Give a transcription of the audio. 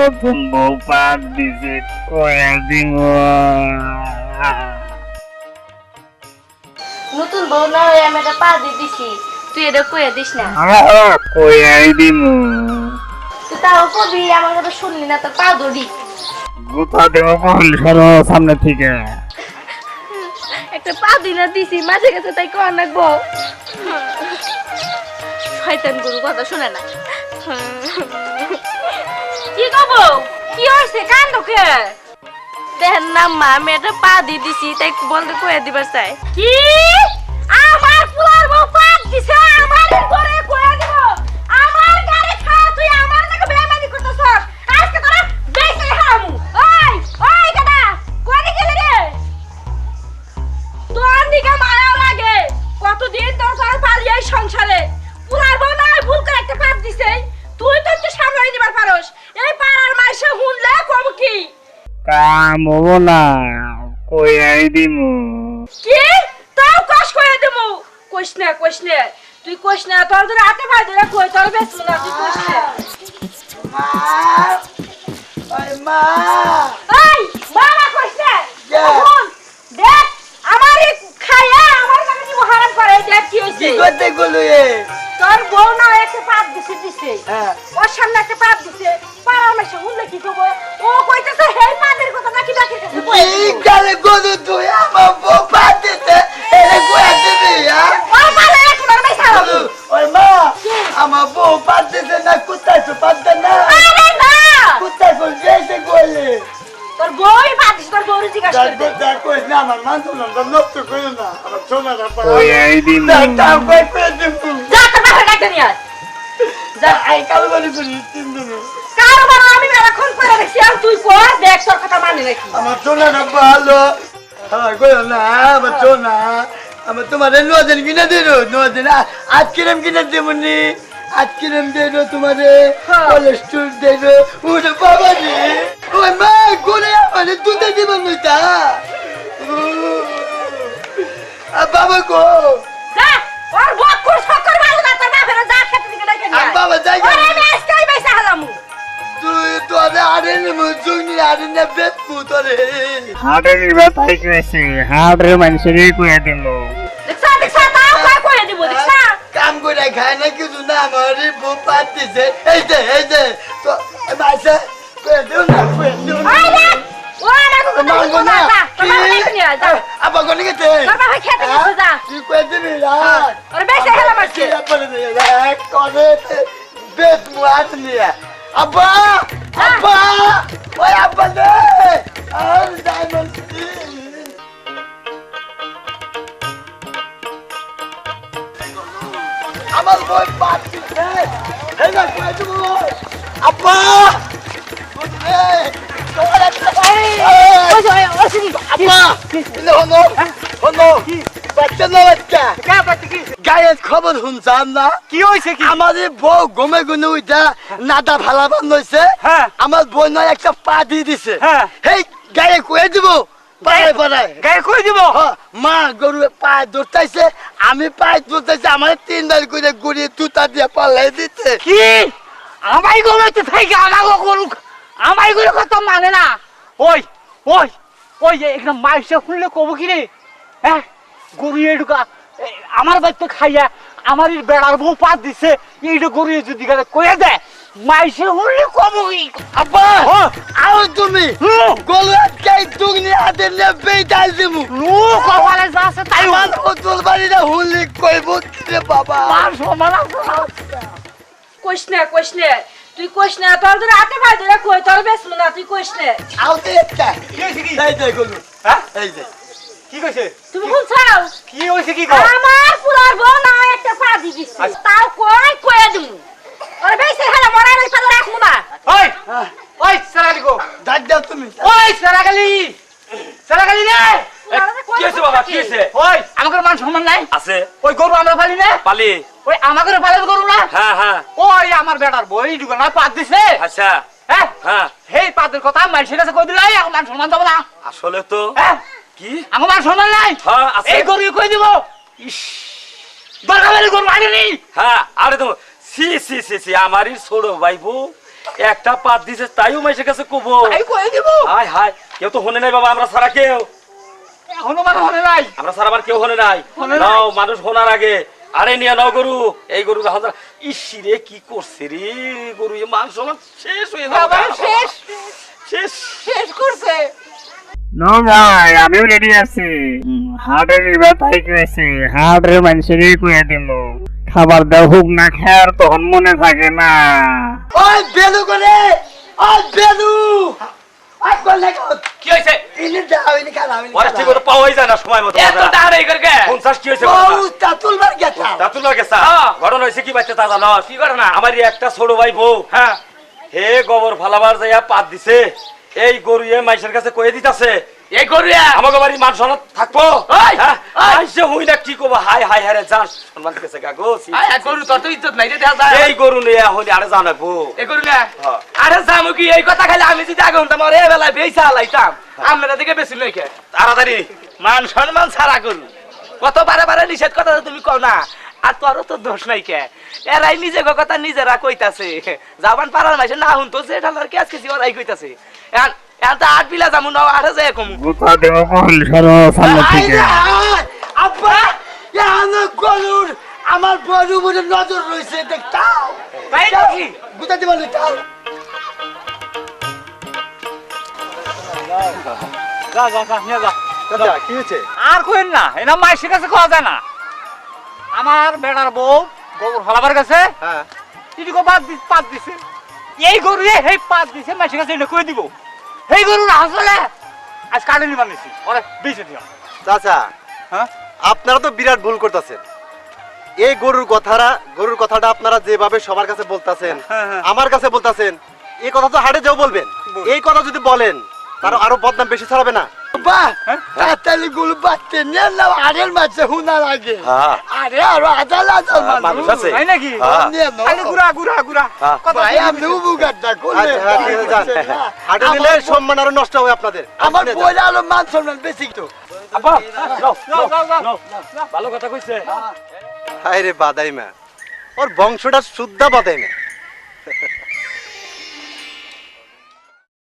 নতুন বউ পাক দিছে কয়া দিব নতুন বউ না হয়ে আমি একটা পা দিয়ে দিছি, তুই এটা কয়ে দিস না। কয়াই দিব তুই তাও কবি, আমার কথা শুনলি না তো পা ধরি। গুতা দেব বল সরো সামনে থেকে একটা পা দিনা দিছি মাঝে গেছে তাই কর নাকবো। শয়তান গরু কথা শুনে না। কি কব, কি হয়েছে কান্দ কে? দেখেন না মা, আমি একটা পা দিয়ে দিছি তাই বলতে কয়ে দিবার চাই। কি আমার পুলার বউ পা দিছে আমার ঘরে কয়ে দিব? আমার গাড়ি খা, তুই আমার নাকি বেমানি করতেছ? আজকে তোরা বেইছে হামু। ওই ওই গাদা কোনে গেলি রে? তোর দিকে মায়া লাগে, কতদিন তোর ঘরে পালিয়ে এই সংসারে পুলার বউ না ভুল করে একটা পা দিছে, তুই তো একটু সামলাই দিবার পারোস। এই পাড়ার মাইসে হুনলে কম কি কাম হবো না কয়াই দিব কি তাও কষ্ট করে দেবো? কইস না তুই কইস না, তোর ধরে হাতে ভাই ধরে কই তোর বেশ না, তুই কইস না। মা এই মারা কইস না কে? শোন, দেখ আমারই খায়া আমার নামে কি হারাম করে, দেখ কি হইছে। কি করতে গেলো তোর বউ না একটা পাপ দিছে হ্যাঁ ওর সামনে একটা পাপ দিছে, পাড়ার মাসে হুনলে কি করবো? ও কইতেছে হেই পাদের কথা নাকি ডাকে কাছে কই এই গালে গরু তুই আমার বউ পাতিতে এরে কয়া দিবি ও পালে একবার মাইসা ওই মা আমার বউ পাতিতে না কুত্তায় তো পাততে না আরে না, কুত্তায় কোন গেছে গলে তোর বউই পাদিস, তোর বউরে জিজ্ঞাসা করে দে। দেখ কই না আমার মান সম্মান নষ্ট করিও না আমার সোনাটা পাওয়া কয়াই দিব দাম কই করে দেবো যা তোর বাপের ডাক্তার নিয়ে আয়। যা আই কালো বাড়ি করি তিন দিন কার বাবা আমি মেলাক্ষণ করে দেখছি, আর তুই কর দেখ তোর কথা মানে নাকি। আমার সোনাটা ভালো আমার কইও না আমার সোনা আমার তোমার নদিন কিনে দিল নদিন আজ কিরম কিনে দেবনি আজ কিরম দেবো তোমারে কোলেস্ট্রল দেবো ওরে বাবা রে ওই মা গোলে মানে দুধে দিব নইতা বাবা গো যা ওর বক্কর সকর ভালো না, তোর বাপের যা খেতে দিকে ডাকে নিয়ে আর আয়। বাবা যাই ওরে আমি আজকাই পয়সা হালামু। তুই তো আরে জুগনি আরে না বেতপু তোরে হাটের ব্যথাই করেছে হাটের মানুষের কয়া দিব দেখছা তাও কয় কয়ে দিব, দেখছা কাম করে খায় না কিছু না আমার বউ পাতিছে এই যে তো মাসে কয়ে দিও না কয়ে দিও না ওই দেখ ও আমাকে কথা বলবো না, যা তোর বাপের ডাকে নিয়ে আয়, যা আবার কোনে গেছে তোর বাপের খেতে গেছে, যা তুই কয়ে দিবি না ওরে বেশি হেলাম আজকে। করে বেত মুয়াত নিয়ে আব্বা আব্বা ওই আব্বা রে আর ডায়মন্ড আমার বই পাতিছে এই না কয়ে দিব আব্বা বুঝলে তোমার একটা আব্বা ইলে হনো হনো বাচ্চা না বাচ্চা গায়ের খবর শুনছাম না কি হয়েছে কি? আমাদের বউ গমে গুনে উঠা নাদা ভালাবান হয়েছে হ্যাঁ। আমার বউ নয় একটা পা দিয়ে দিছে হ্যাঁ। হেই গায়ে কয়ে দিব পাড়ায় পাড়ায় গায়ে কই দিব? মা গরু পায়ে দৌড়াইছে আমি পায়ে দৌড়াইছে আমার 3 বার করে গড়িয়ে তুতা দিয়ে পাল্লাই দিতে কি আমাই গলাতে থেকে আমাগো করুক আমাই করে কথা মানে না। ওই ওই ওই একদম মাইসে খুললে কব কি রে? হ্যাঁ গরুয়ে ঢুকা আমার বাড়িতে খাইয়া আমার এই বেড়ার বউ পাত দিছে, এইটা গরুয়ে যদি গেলে কয়ে দেয় মাইসে খুললে কব কি? আব্বা ও আও তুমি গলু আটকাই দুগনি হাতে নিয়ে বেইতাল দিমু নো কপালে যা আছে তাই আমার ওতল বাড়িটা হুলি কইব কি রে বাবা মান সমান আছে না। কইস না তুই কইস না, তোর ধরে হাতে ভাই ধরে কই তোর বেশ না, তুই কইস না। আউতে একটা কি হয়েছে কি? এই যে গলু হ্যাঁ এই যে কি কইছে? তুমি শুনছাও কি হয়েছে কি কর? আমার পুরার বউ না একটা পা দি দিছে, তাও কয়ে দিমু। ওরে বেশি হেলা মরাই নাই পালে রাখমু না। ওই ওই সারাগালি গো ডাক দাও তুমি ওই সারাগালি সারাগালি রে কি হয়েছে বাবা কি হয়েছে ওই আমাদের মান সম্মান নাই আছে ওই গরু আমরা পালি না পালি ওই আমাদের পালের গরু না হ্যাঁ হ্যাঁ ওই আমার বেটার বই ঢুকে না পাত দিছে আচ্ছা হ্যাঁ হ্যাঁ হেই পাতের কথা মানুষের কাছে কই দিলাই আমার মান সম্মান দেবো না আসলে তো হ্যাঁ কি আমার মান সম্মান নাই হ্যাঁ আছে এই গরু কই দিব ইস দরকার গরু আনিনি হ্যাঁ আরে তো সি সি সি সি আমারই ছোট ভাইবো একটা পাত দিছে তাইও মাইসের কাছে কব তাই কয়ে দিব হাই হাই কেউ তো হনে নাই বাবা আমরা সারা কেউ এখনো মানে হনে নাই আমরা সারা আবার কেউ হনে নাই হনে নাই। নাও মানুষ হোনার আগে আরে নিয়ে নাও গরু এই গরু যখন ইসি রে কি করছে রে গরু এ মাংস আমার শেষ হয়ে যাবে বাবা শেষ শেষ শেষ করছে নো ভাই আমিও রেডি আছি হাটের ব্যথায় গেছি হাটের মানুষেরই কুয়ে দিব খাবার দেওয়া হোক না খায়ার তখন মনে থাকে না ওই বেলু করে ওই বেলু আই কোন লাগো কি হইছে ইনি দাও ইনি খারাপ ইনি ওরা ঠিক মতো পাওয়াই যায় না সময় মতো এত টাকা এই করকে 50 কি হইছে ও তাতুল মার গেছা দাতুল গেছা ঘটনা হইছে কি বাচ্চা তা জানো কি করে না আমারই একটা ছোট ভাই বউ হ্যাঁ হে গোবর ফালাবার যাইয়া পাত দিছে এই গরু এ মাইসের কাছে কয়ে দিতাছে এই করিয়া আমাকে বাড়ি মান সম্মান থাকবো আইসে হই না কি কব হাই হাই হাই রে জান সম্মান কাছে গাগো আয় গরু তোর তো ইজ্জত নাই রে দেখা যায় এই গরু নিয়ে হইলে আরে জানাবো এই গরু না হ্যাঁ। আরে জামু কি এই কথা খালি আমি যদি আগে হতাম আরে বেলা বেইসা লাইতাম আমরা দিকে বেশি নই কে তাড়াতাড়ি মান সম্মান ছাড়া গরু কত বারে বারে নিষেধ কথা তুমি কও না আর তোরও তো দোষ নাই কে এরাই নিজে কথা নিজেরা কইতাছে যাবান পারার মাসে না হুন তো যে ঠালার কেস কেসি ওরাই কইতাছে এখন এখন তো আট বিলা যামু না আরে যায় কম গোটা দেওয়া কহিল সরো সামনে থেকে আব্বা ইয়ানা গরুর আমার বড় বড় নজর রইছে দেখতাও তাই নাকি গুতা দিবা লইতাও যা যা যা নিয়ে যা চাচা কি হইছে আর কইন না এনা মাইসের কাছে কোয়া যায় না আমার বেড়ার বউ গোবর ফলাবার কাছে হ্যাঁ তিনকো পাত দিছে এই গরু এই পাত দিছে মাইসের কাছে এটা কই দিব এই গরু না আসলে আজ কাটে নিবার নিছি ওরে বেঁচে দিও চাচা হ্যাঁ আপনারা তো বিরাট ভুল করতেছেন এই গরুর কথাটা আপনারা যেভাবে সবার কাছে বলতাছেন হ্যাঁ। আমার কাছে বলতাছেন এই কথা তো হাটে যাও বলবেন এই কথা যদি বলেন তার আরো বদনাম বেশি ছড়াবে না বা তাতালি গুলো বাচ্চা নিয়ে না আরের মাঝে হুনা লাগে হ্যাঁ। আরে আরো আদাল আদাল মানুষ আছে তাই নাকি হ্যাঁ। নিয়ে নাও। খালি গুড়া হ্যাঁ। কথা ভাই আমি উপকারটা করলে আচ্ছা হ্যাঁ, ঠিক আছে, যান। হাটে দিলে সম্মান আরো নষ্ট হবে আপনাদের আমার আপনি যান। বইলা আলো মান সম্মান বেশি তো আব্বা যাও যাও, যাও, যাও। ভালো কথা কইছে হায় রে বাদাইমা ওর বংশটা শুদ্ধা বাদাইমা